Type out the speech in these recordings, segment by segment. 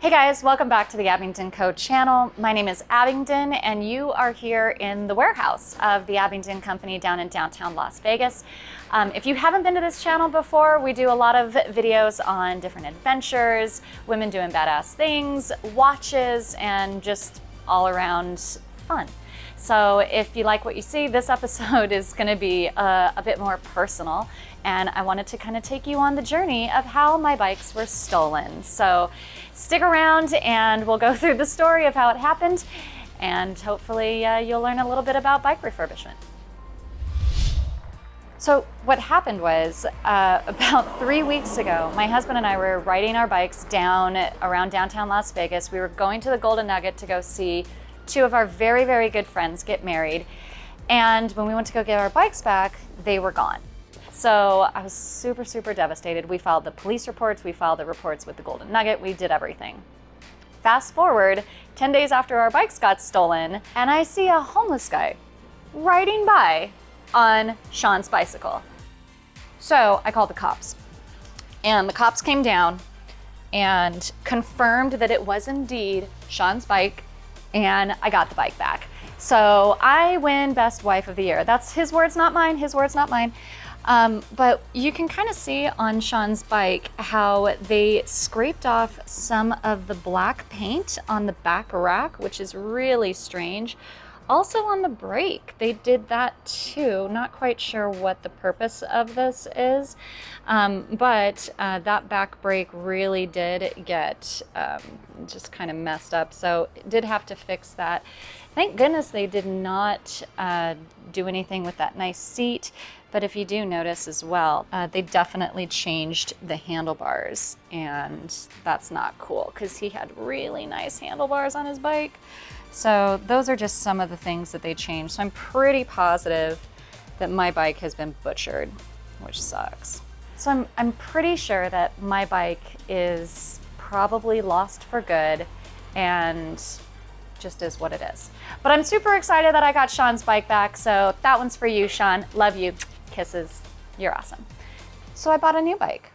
Hey guys, welcome back to the Abingdon Co channel. My name is Abingdon and you are here in the warehouse of the Abingdon Company down in downtown Las Vegas. If you haven't been to this channel before, we do a lot of videos on different adventures, women doing badass things, watches, and just all around fun. So if you like what you see, this episode is going to be a bit more personal, and I wanted to kind of take you on the journey of how my bikes were stolen. So stick around and we'll go through the story of how it happened, and hopefully you'll learn a little bit about bike refurbishment. So what happened was about 3 weeks ago, my husband and I were riding our bikes down around downtown Las Vegas. We were going to the Golden Nugget to go see two of our very, very good friends get married. And when we went to go get our bikes back, they were gone. So I was super, super devastated. We filed the police reports, we filed the reports with the Golden Nugget, we did everything. Fast forward 10 days after our bikes got stolen, and I see a homeless guy riding by on Shawn's bicycle. So I called the cops, and the cops came down and confirmed that it was indeed Shawn's bike, and I got the bike back. So I win Best Wife of the Year. That's his words, not mine, his words, not mine. But you can kind of see on Shawn's bike how they scraped off some of the black paint on the back rack, which is really strange. Also on the brake, they did that too. Not quite sure what the purpose of this is, but that back brake really did get just kind of messed up. So did have to fix that. Thank goodness they did not do anything with that nice seat. But if you do notice as well, they definitely changed the handlebars, and that's not cool because he had really nice handlebars on his bike. So those are just some of the things that they changed. So I'm pretty positive that my bike has been butchered, which sucks. So I'm pretty sure that my bike is probably lost for good and just is what it is. But I'm super excited that I got Shawn's bike back. So that one's for you, Shawn. Love you. Kisses. You're awesome. So I bought a new bike.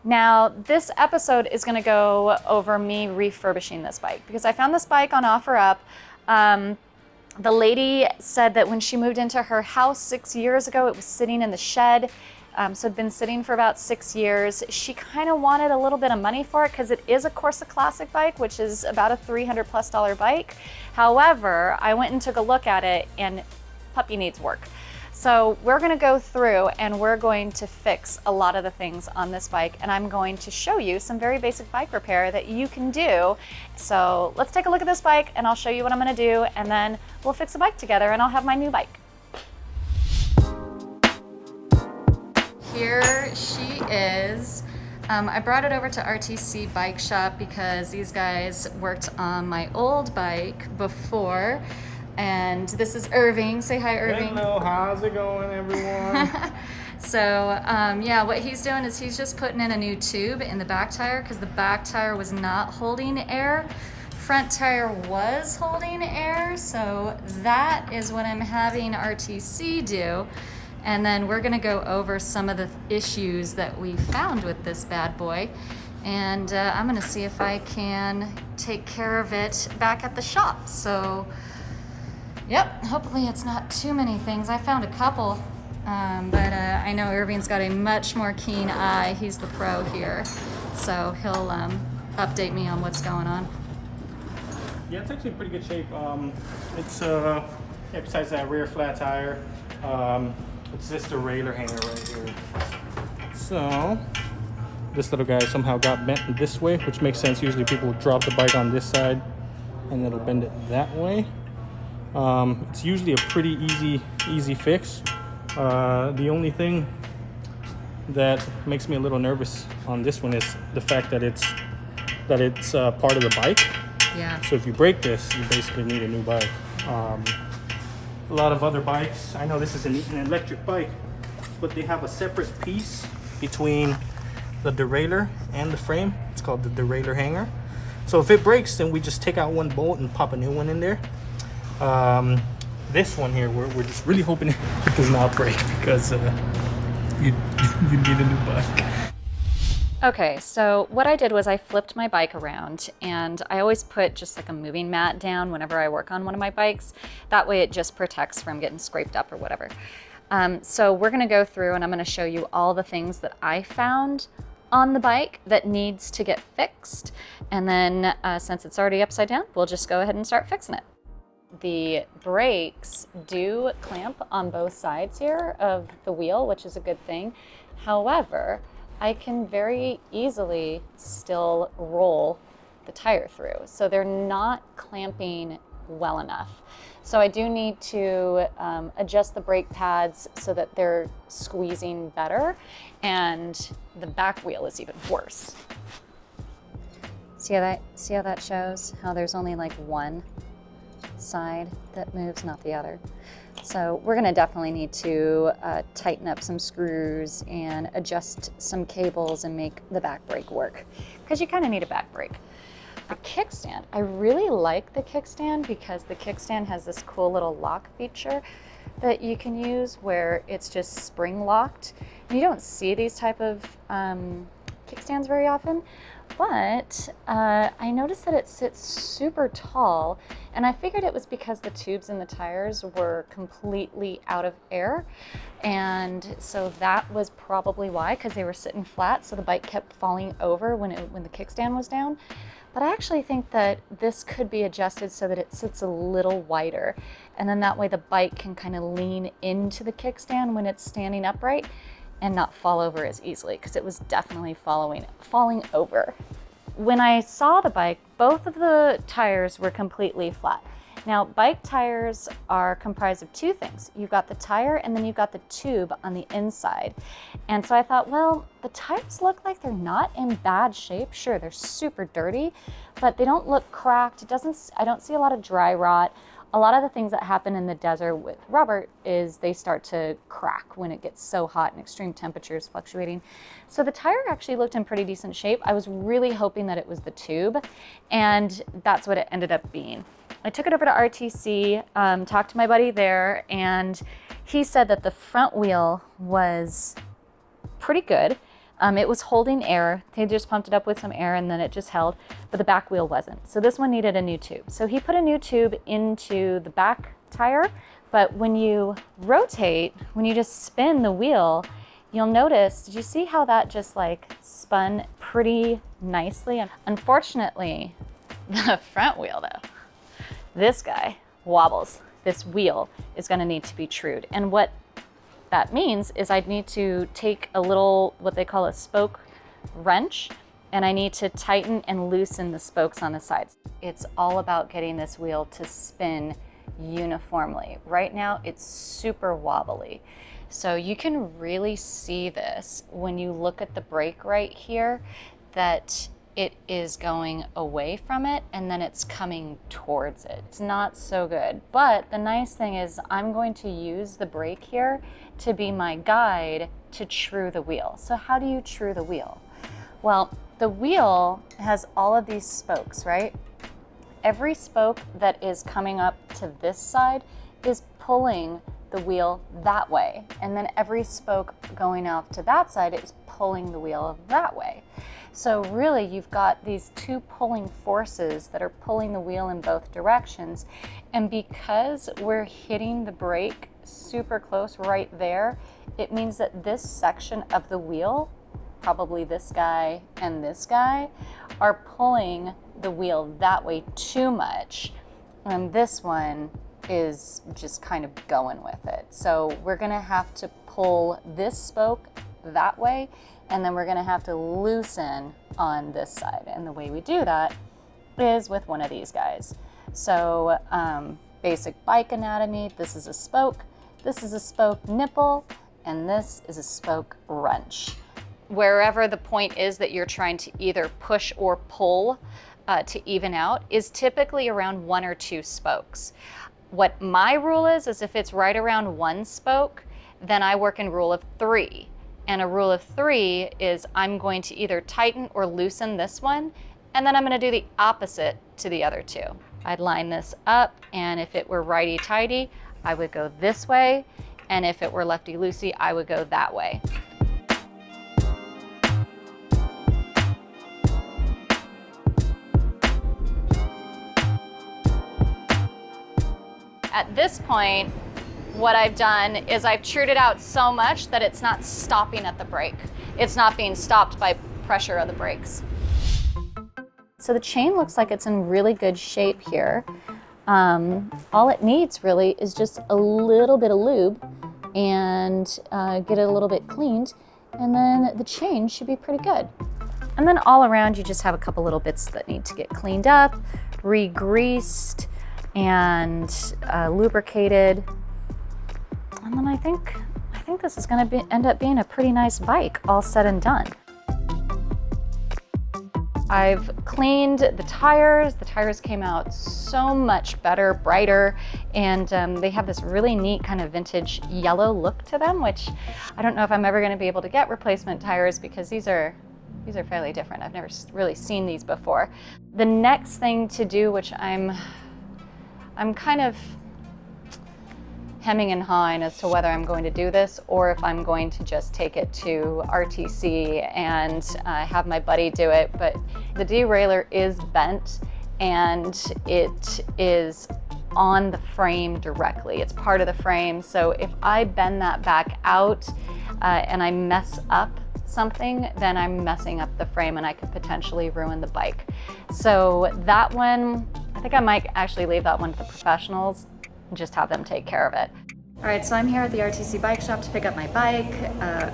Now, this episode is going to go over me refurbishing this bike because I found this bike on OfferUp. The lady said that when she moved into her house 6 years ago, it was sitting in the shed. So it'd been sitting for about 6 years. She kind of wanted a little bit of money for it because it is a Corsa Classic bike, which is about a $300+ bike. However, I went and took a look at it and puppy needs work. So we're gonna go through and we're going to fix a lot of the things on this bike, and I'm going to show you some very basic bike repair that you can do. So let's take a look at this bike and I'll show you what I'm gonna do, and then we'll fix the bike together and I'll have my new bike. Here she is. I brought it over to RTC Bike Shop because these guys worked on my old bike before. And this is Irving. Say hi, Irving. Hello, how's it going, everyone? So, yeah, what he's doing is he's just putting in a new tube in the back tire because the back tire was not holding air. Front tire was holding air, so that is what I'm having RTC do. And then we're gonna go over some of the issues that we found with this bad boy. And I'm gonna see if I can take care of it back at the shop. So, yep, hopefully it's not too many things. I found a couple, but I know Irving's got a much more keen eye. He's the pro here, so he'll update me on what's going on. Yeah, it's actually in pretty good shape. It's yeah, besides that rear flat tire, it's just a railer hanger right here. So this little guy somehow got bent this way, which makes sense. Usually people drop the bike on this side and it'll bend it that way. It's usually a pretty easy fix. The only thing that makes me a little nervous on this one is the fact that it's part of the bike. Yeah. So if you break this, you basically need a new bike. A lot of other bikes, I know this is an electric bike, but they have a separate piece between the derailleur and the frame. It's called the derailleur hanger. So if it breaks, then we just take out one bolt and pop a new one in there. This one here, we're just really hoping it does not break because you need a new bike. Okay, so what I did was I flipped my bike around, and I always put just like a moving mat down whenever I work on one of my bikes. That way it just protects from getting scraped up or whatever. So we're gonna go through and I'm gonna show you all the things that I found on the bike that needs to get fixed. And then since it's already upside down, we'll just go ahead and start fixing it. The brakes do clamp on both sides here of the wheel, which is a good thing. However, I can very easily still roll the tire through. So they're not clamping well enough. So I do need to adjust the brake pads so that they're squeezing better, and the back wheel is even worse. See how that shows? How there's only like one side that moves, not the other. So we're gonna definitely need to tighten up some screws and adjust some cables and make the back brake work, because you kind of need a back brake. The kickstand, I really like the kickstand because the kickstand has this cool little lock feature that you can use where it's just spring locked. You don't see these type of kickstands very often, but I noticed that it sits super tall, and I figured it was because the tubes in the tires were completely out of air, and so that was probably why, because they were sitting flat, so the bike kept falling over when the kickstand was down. But I actually think that this could be adjusted so that it sits a little wider, and then that way the bike can kind of lean into the kickstand when it's standing upright and not fall over as easily, because it was definitely falling over. When I saw the bike, both of the tires were completely flat. Now, bike tires are comprised of two things. You've got the tire and then you've got the tube on the inside. And so I thought, well, the tires look like they're not in bad shape. Sure, they're super dirty, but they don't look cracked. I don't see a lot of dry rot. A lot of the things that happen in the desert with rubber is they start to crack when it gets so hot and extreme temperatures fluctuating. So the tire actually looked in pretty decent shape. I was really hoping that it was the tube, and that's what it ended up being. I took it over to RTC, talked to my buddy there, and he said that the front wheel was pretty good. It was holding air. They just pumped it up with some air and then it just held, but the back wheel wasn't. So this one needed a new tube. So he put a new tube into the back tire, but when you rotate, when you just spin the wheel, you'll notice, did you see how that just like spun pretty nicely? Unfortunately, the front wheel though, this guy wobbles. This wheel is gonna need to be trued. And what that means is I'd need to take a little, what they call a spoke wrench, and I need to tighten and loosen the spokes on the sides. It's all about getting this wheel to spin uniformly. Right now, it's super wobbly. So you can really see this when you look at the brake right here, that it is going away from it and then it's coming towards it. It's not so good. But the nice thing is I'm going to use the brake here to be my guide to true the wheel. So how do you true the wheel? Well, the wheel has all of these spokes, right? Every spoke that is coming up to this side is pulling the wheel that way. And then every spoke going off to that side is pulling the wheel that way. So really you've got these two pulling forces that are pulling the wheel in both directions. And because we're hitting the brake super close right there, it means that this section of the wheel, probably this guy and this guy, are pulling the wheel that way too much. And this one is just kind of going with it. So we're gonna have to pull this spoke that way, and then we're gonna have to loosen on this side. And the way we do that is with one of these guys. So basic bike anatomy, this is a spoke, this is a spoke nipple, and this is a spoke wrench. Wherever the point is that you're trying to either push or pull to even out is typically around one or two spokes. What my rule is if it's right around one spoke, then I work in rule of three. And a rule of three is I'm going to either tighten or loosen this one, and then I'm gonna do the opposite to the other two. I'd line this up, and if it were righty-tighty, I would go this way, and if it were lefty-loosey, I would go that way. at this point, what I've done is I've trued it out so much that it's not stopping at the brake. It's not being stopped by pressure of the brakes. So the chain looks like it's in really good shape here. All it needs really is just a little bit of lube and get it a little bit cleaned, and then the chain should be pretty good. And then all around you just have a couple little bits that need to get cleaned up, re-greased, and lubricated. And then I think this is gonna end up being a pretty nice bike, all said and done. I've cleaned the tires. The tires came out so much better, brighter, and they have this really neat kind of vintage yellow look to them, which I don't know if I'm ever gonna be able to get replacement tires because these are fairly different. I've never really seen these before. The next thing to do, which I'm kind of hemming and hawing as to whether I'm going to do this or if I'm going to just take it to RTC and have my buddy do it. But the derailleur is bent and it is on the frame directly. It's part of the frame. So if I bend that back out and I mess up something, then I'm messing up the frame and I could potentially ruin the bike. So that one, I think I might actually leave that one to the professionals and just have them take care of it. All right, so I'm here at the RTC bike shop to pick up my bike.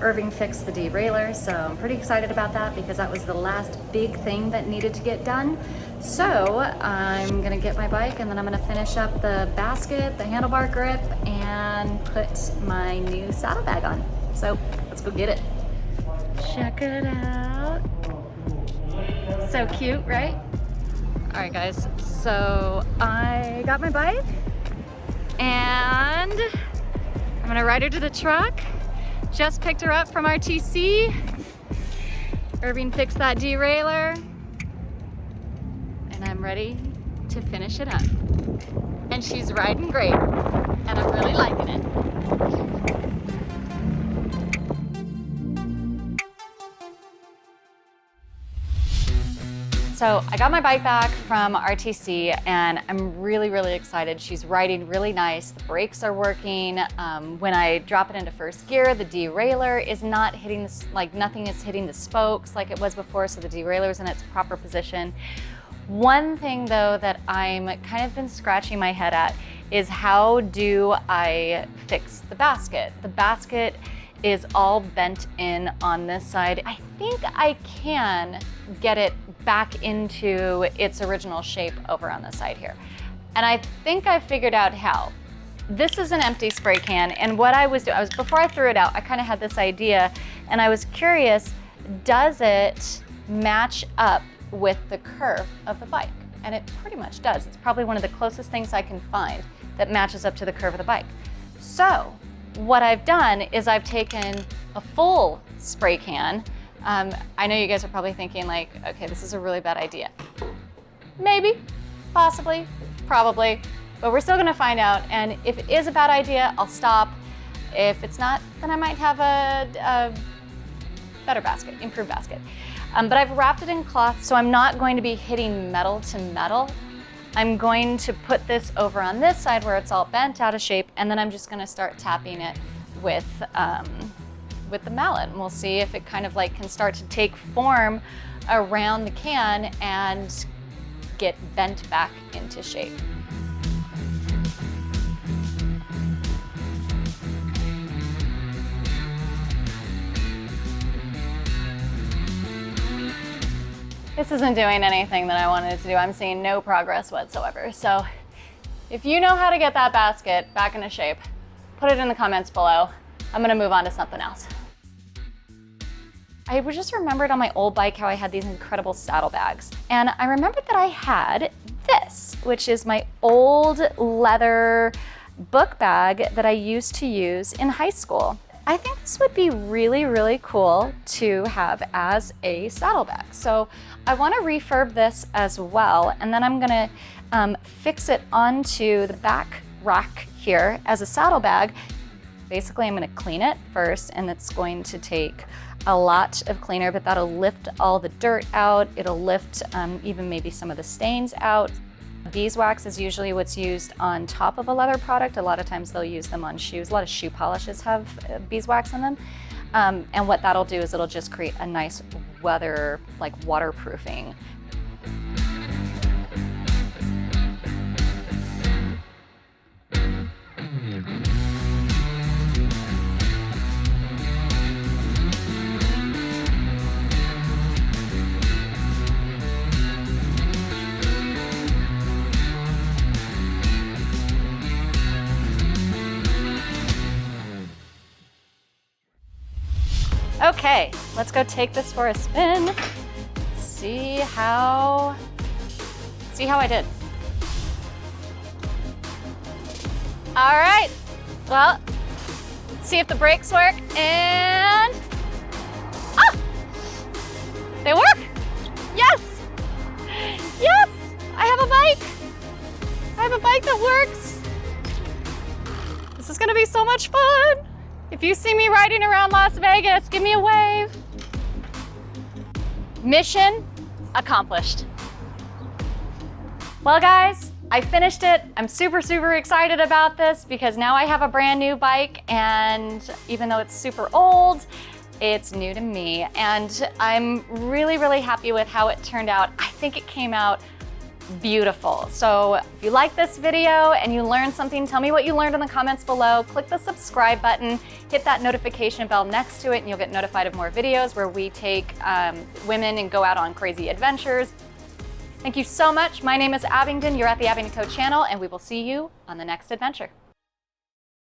Irving fixed the derailleur, so I'm pretty excited about that because that was the last big thing that needed to get done. So I'm gonna get my bike and then I'm gonna finish up the basket, the handlebar grip, and put my new saddlebag on. So let's go get it. Check it out. So cute, right? All right, guys, so I got my bike and I'm gonna ride her to the truck. Just picked her up from RTC. Irving fixed that derailleur and I'm ready to finish it up. And she's riding great and I'm really liking it. So I got my bike back from RTC and I'm really, really excited. She's riding really nice. The brakes are working. When I drop it into first gear, the derailleur is not hitting, nothing is hitting the spokes like it was before, so the derailleur is in its proper position. One thing though that I'm kind of been scratching my head at is how do I fix the basket? The basket is all bent in on this side. I think I can get it back into its original shape over on the side here. And I think I figured out how. This is an empty spray can, and what I was doing, before I threw it out, I kind of had this idea, and I was curious, does it match up with the curve of the bike? And it pretty much does. It's probably one of the closest things I can find that matches up to the curve of the bike. So what I've done is I've taken a full spray can. I know you guys are probably thinking like, okay, this is a really bad idea. Maybe, possibly, probably, but we're still gonna find out. And if it is a bad idea, I'll stop. If it's not, then I might have a better basket, improved basket. But I've wrapped it in cloth, so I'm not going to be hitting metal to metal. I'm going to put this over on this side where it's all bent out of shape, and then I'm just gonna start tapping it with the mallet, and we'll see if it kind of like can start to take form around the can and get bent back into shape. This isn't doing anything that I wanted it to do. I'm seeing no progress whatsoever. So if you know how to get that basket back into shape, put it in the comments below. I'm gonna move on to something else. I just remembered on my old bike how I had these incredible saddlebags. And I remembered that I had this, which is my old leather book bag that I used to use in high school. I think this would be really, really cool to have as a saddlebag. So I want to refurb this as well, and then I'm gonna fix it onto the back rack here as a saddlebag. Basically, I'm gonna clean it first, and it's going to take a lot of cleaner, but that'll lift all the dirt out. It'll lift even maybe some of the stains out. Beeswax is usually what's used on top of a leather product. A lot of times they'll use them on shoes. A lot of shoe polishes have beeswax in them. And what that'll do is it'll just create a nice weather, like waterproofing. Okay, let's go take this for a spin. See how I did. All right, well, let's see if the brakes work, and, ah, they work. Yes, yes, I have a bike. I have a bike that works. This is gonna be so much fun. If you see me riding around Las Vegas, give me a wave. Mission accomplished. Well guys, I finished it. I'm super, super excited about this because now I have a brand new bike, and even though it's super old, it's new to me. And I'm really, really happy with how it turned out. I think it came out beautiful. So if you like this video and you learned something, tell me what you learned in the comments below. Click the subscribe button, hit that notification bell next to it, and you'll get notified of more videos where we take women and go out on crazy adventures. Thank you so much. My name is Abingdon. You're at the Abingdon Co channel, and we will see you on the next adventure.